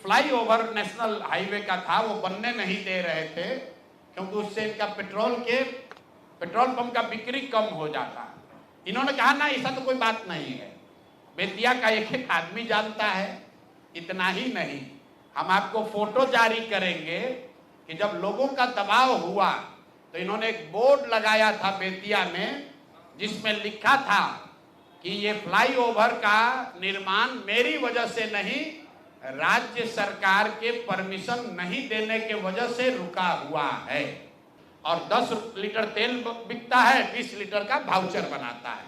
Flyover national highway का था, वो बनने नहीं दे रहे थे क्योंकि उससे इनका पेट्रोल पंप का बिक्री कम हो जाता। इन्होंने कहा ना, ऐसा तो कोई बात नहीं है, बेतिया का एक एक आदमी जानता है। इतना ही नहीं, हम आपको फोटो जारी करेंगे कि जब लोगों का दबाव हुआ तो इन्होंने एक बोर्ड लगाया था बेतिया में, जिसमें लिखा था कि ये फ्लाईओवर का निर्माण मेरी वजह से नहीं, राज्य सरकार के परमिशन नहीं देने के वजह से रुका हुआ है। और 10 लीटर तेल बिकता है, 20 लीटर का वाउचर बनाता है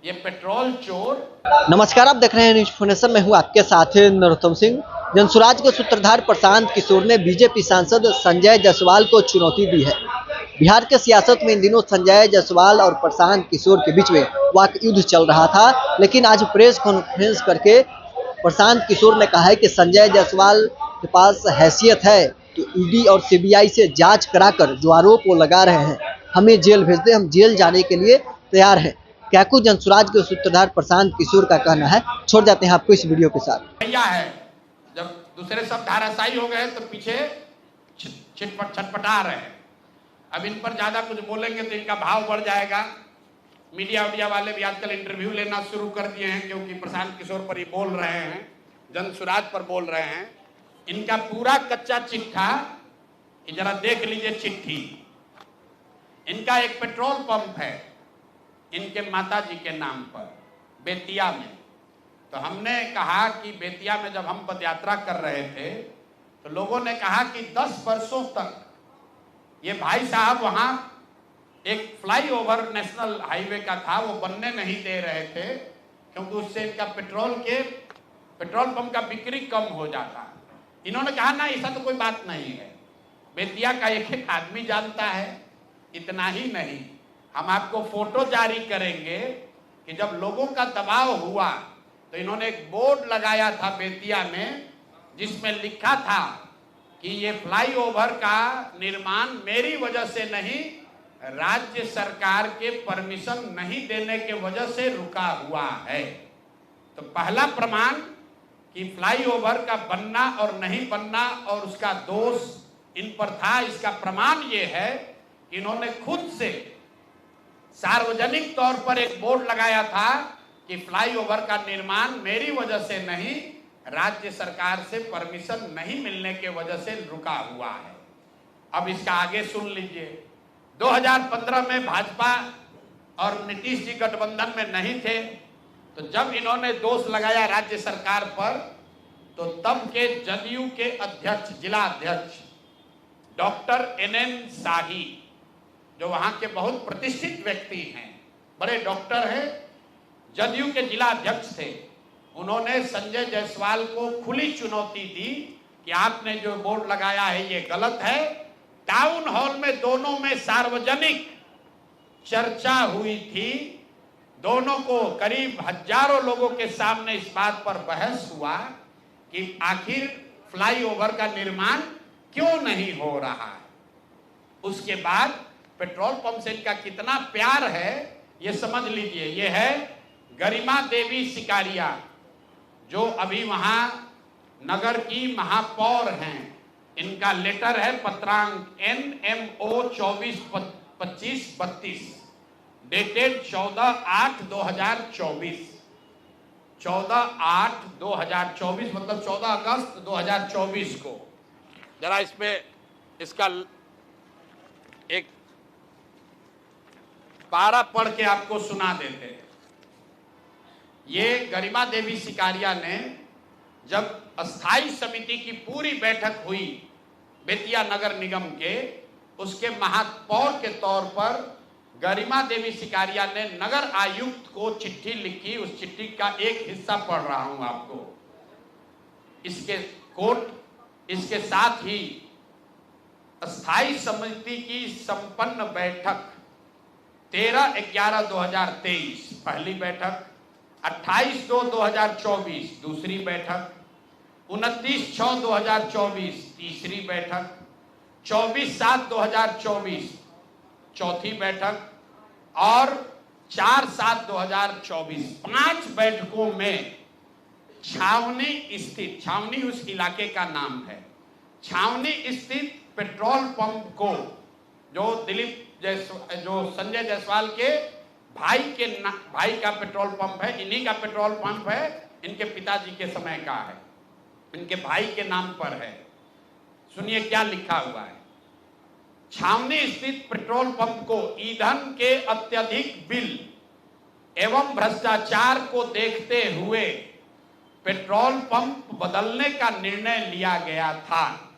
ये पेट्रोल चोर। नमस्कार, आप देख रहे हैं न्यूज इन्फॉर्मेशन में हूं आपके साथ नरोत्तम सिंह। जनसुराज के सूत्रधार प्रशांत किशोर ने बीजेपी सांसद संजय जायसवाल को चुनौती दी है। बिहार के सियासत में इन दिनों संजय जायसवाल और प्रशांत किशोर के बीच में वाक युद्ध चल रहा था, लेकिन आज प्रेस कॉन्फ्रेंस करके प्रशांत किशोर ने कहा है कि संजय जायसवाल के पास हैसियत है तो ईडी और सीबीआई से जांच कराकर जो आरोप वो लगा रहे हैं, हमें जेल भेज दे, हम जेल जाने के लिए तैयार हैं। कैकू जनसुराज के सूत्रधार प्रशांत किशोर का कहना है। छोड़ जाते हैं आपको इस वीडियो के साथ। भैया है, जब दूसरे सब धाराशायी हो गए तो पीछे छटपटा रहे हैं। अब इन पर ज्यादा कुछ बोलेंगे तो इनका भाव बढ़ जाएगा। मीडिया वाले भी आजकल इंटरव्यू लेना शुरू कर दिए हैं, क्योंकि प्रशांत किशोर पर ही बोल रहे हैं, जनसुराज पर बोल रहे हैं। इनका पूरा कच्चा चिट्ठा जरा देख लीजिए। चिट्ठी, इनका एक पेट्रोल पंप है इनके माताजी के नाम पर बेतिया में। तो हमने कहा कि बेतिया में जब हम पदयात्रा कर रहे थे तो लोगों ने कहा कि 10 वर्षों तक ये भाई साहब वहां एक फ्लाईओवर नेशनल हाईवे का था, वो बनने नहीं दे रहे थे क्योंकि उससे इनका पेट्रोल पंप का बिक्री कम हो जाता। इन्होंने कहा ना, ऐसा तो कोई बात नहीं है, बेतिया का एक एक आदमी जानता है। इतना ही नहीं, हम आपको फोटो जारी करेंगे कि जब लोगों का दबाव हुआ तो इन्होंने एक बोर्ड लगाया था बेतिया में, जिसमें लिखा था कि ये फ्लाईओवर का निर्माण मेरी वजह से नहीं, राज्य सरकार के परमिशन नहीं देने के वजह से रुका हुआ है। तो पहला प्रमाण कि फ्लाईओवर का बनना और नहीं बनना और उसका दोष इन पर था, इसका प्रमाण ये है कि इन्होंने खुद से सार्वजनिक तौर पर एक बोर्ड लगाया था कि फ्लाईओवर का निर्माण मेरी वजह से नहीं, राज्य सरकार से परमिशन नहीं मिलने के वजह से रुका हुआ है। अब इसका आगे सुन लीजिए। 2015 में भाजपा और नीतीश जी गठबंधन में नहीं थे, तो जब इन्होंने दोष लगाया राज्य सरकार पर, तो तब के जदयू के अध्यक्ष, जिला अध्यक्ष डॉक्टर NN शाही, जो वहां के बहुत प्रतिष्ठित व्यक्ति हैं, बड़े डॉक्टर हैं, जदयू के जिला अध्यक्ष थे, उन्होंने संजय जायसवाल को खुली चुनौती दी कि आपने जो बोर्ड लगाया है ये गलत है। टाउन हॉल में दोनों में सार्वजनिक चर्चा हुई थी, दोनों को करीब हजारों लोगों के सामने इस बात पर बहस हुआ कि आखिर फ्लाईओवर का निर्माण क्यों नहीं हो रहा है। उसके बाद पेट्रोल पंप से इनका कितना प्यार है ये समझ लीजिए। ये है गरिमा देवी सिकारिया, जो अभी वहां नगर की महापौर हैं। इनका लेटर है पत्रांक NMO 242532 डेटेड 14/8/2024, 14/8/2024 मतलब 14 अगस्त 2024 को। जरा इसमें इसका एक पारा पढ़ के आपको सुना देते हैं। ये गरिमा देवी सिकारिया ने जब अस्थाई समिति की पूरी बैठक हुई बेतिया नगर निगम के, उसके महापौर के तौर पर गरिमा देवी सिकारिया ने नगर आयुक्त को चिट्ठी लिखी। उस चिट्ठी का एक हिस्सा पढ़ रहा हूं आपको, इसके कोट। इसके साथ ही अस्थाई समिति की संपन्न बैठक 13/11/2023 पहली बैठक, 28/2/2024 दूसरी बैठक, 29/6/2024 तीसरी बैठक, 24/7/2024 चौथी बैठक और 4/7/2024 5 बैठकों में छावनी स्थित, छावनी उस इलाके का नाम है, छावनी स्थित पेट्रोल पंप को जो संजय जायसवाल के भाई का पेट्रोल पंप है, इन्हीं का पेट्रोल पंप है, इनके पिताजी के समय का है, इनके भाई के नाम पर है। सुनिए क्या लिखा हुआ है। छावनी स्थित पेट्रोल पंप को ईंधन के अत्यधिक बिल एवं भ्रष्टाचार को देखते हुए पेट्रोल पंप बदलने का निर्णय लिया गया था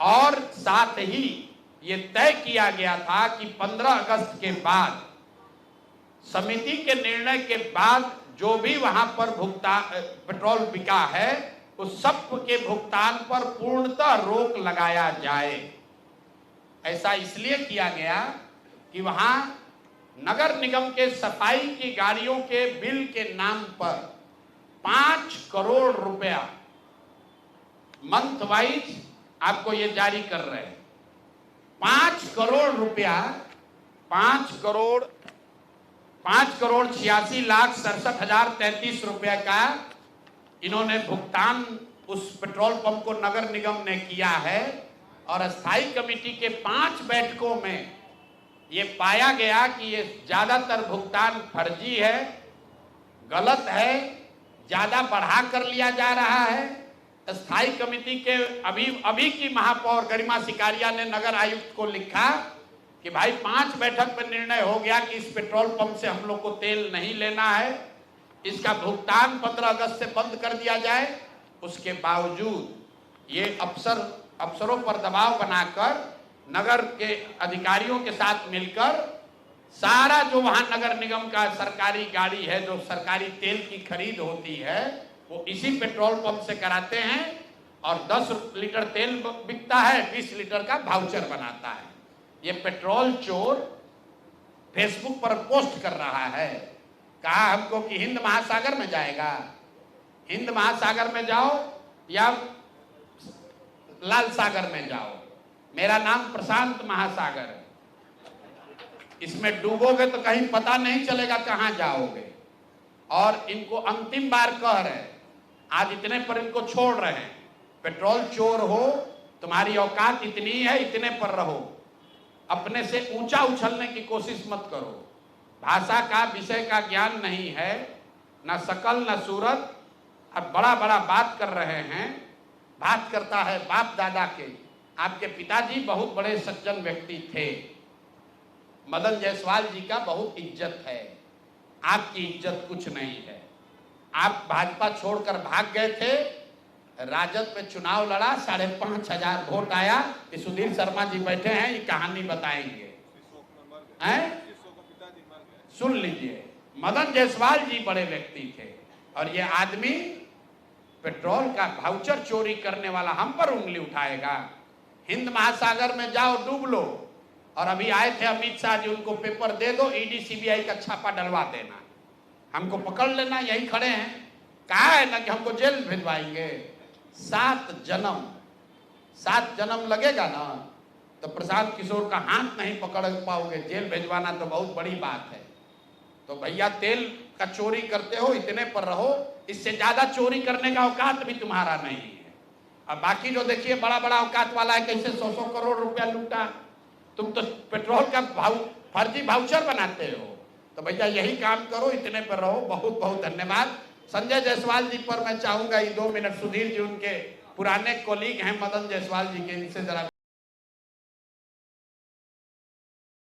और साथ ही ये तय किया गया था कि 15 अगस्त के बाद समिति के निर्णय के बाद जो भी वहां पर पेट्रोल बिका है उस सब के भुगतान पर पूर्णतः रोक लगाया जाए। ऐसा इसलिए किया गया कि वहां नगर निगम के सफाई की गाड़ियों के बिल के नाम पर 5 करोड़ रुपया मंथ वाइज आपको ये जारी कर रहे हैं। 5 करोड़ रुपया, 5,86,67,33 रुपए का इन्होंने भुगतान उस पेट्रोल पंप को नगर निगम ने किया है। और स्थायी कमेटी के 5 बैठकों में ये पाया गया कि ये ज्यादातर भुगतान फर्जी है, गलत है, ज्यादा बढ़ा कर लिया जा रहा है। स्थायी कमेटी के अभी की महापौर गरिमा सिकारिया ने नगर आयुक्त को लिखा कि भाई 5 बैठक में निर्णय हो गया कि इस पेट्रोल पंप से हम लोग को तेल नहीं लेना है, इसका भुगतान 15 अगस्त से बंद कर दिया जाए। उसके बावजूद ये अफसरों पर दबाव बनाकर नगर के अधिकारियों के साथ मिलकर सारा जो वहां नगर निगम का सरकारी गाड़ी है, जो सरकारी तेल की खरीद होती है, वो इसी पेट्रोल पंप से कराते हैं और 10 लीटर तेल बिकता है, 20 लीटर का वाउचर बनाता है। ये पेट्रोल चोर फेसबुक पर पोस्ट कर रहा है, कहा हमको कि हिंद महासागर में जाएगा, हिंद महासागर में जाओ या लाल सागर में जाओ, मेरा नाम प्रशांत महासागर है, इसमें डूबोगे तो कहीं पता नहीं चलेगा कहां जाओगे। और इनको अंतिम बार कह रहे हैं, आज इतने पर इनको छोड़ रहे हैं। पेट्रोल चोर हो, तुम्हारी औकात इतनी है, इतने पर रहो, अपने से ऊंचा उछलने की कोशिश मत करो। भाषा का विषय का ज्ञान नहीं है, ना शकल ना सूरत, अब बड़ा बड़ा बात कर रहे हैं। बात करता है बाप दादा के, आपके पिताजी बहुत बड़े सज्जन व्यक्ति थे, मदन जायसवाल जी का बहुत इज्जत है, आपकी इज्जत कुछ नहीं है। आप भाजपा छोड़कर भाग गए थे, राजद पे चुनाव लड़ा, 5,500 वोट आया। सुधीर शर्मा जी बैठे हैं, ये कहानी बताएंगे, हैं? सुन लीजिए, मदन जायसवाल जी बड़े व्यक्ति थे और ये आदमी पेट्रोल का वाउचर चोरी करने वाला हम पर उंगली उठाएगा। हिंद महासागर में जाओ, डूब लो। और अभी आए थे अमित शाह जी, उनको पेपर दे दो, ईडी सीबीआई का छापा डलवा देना, हमको पकड़ लेना, यही खड़े हैं। कहा है ना कि हमको जेल भिजवाएंगे। 7 जन्म लगेगा ना तो प्रशांत किशोर का हाथ नहीं पकड़ पाओगे, जेल भिजवाना तो बहुत बड़ी बात है। तो भैया तेल का चोरी करते हो, इतने पर रहो, इससे ज्यादा चोरी करने का औकात भी तुम्हारा नहीं है। अब बाकी जो देखिए बड़ा बड़ा औकात वाला है, कैसे 100 करोड़ रुपया लूटा, तुम तो पेट्रोल का फर्जी वाउचर बनाते हो। तो भैया यही काम करो, इतने पर रहो। बहुत बहुत धन्यवाद। संजय जायसवाल जी पर मैं चाहूंगा ये 2 मिनट, सुधीर जी उनके पुराने कोलीग हैं मदन जायसवाल जी के, इनसे जरा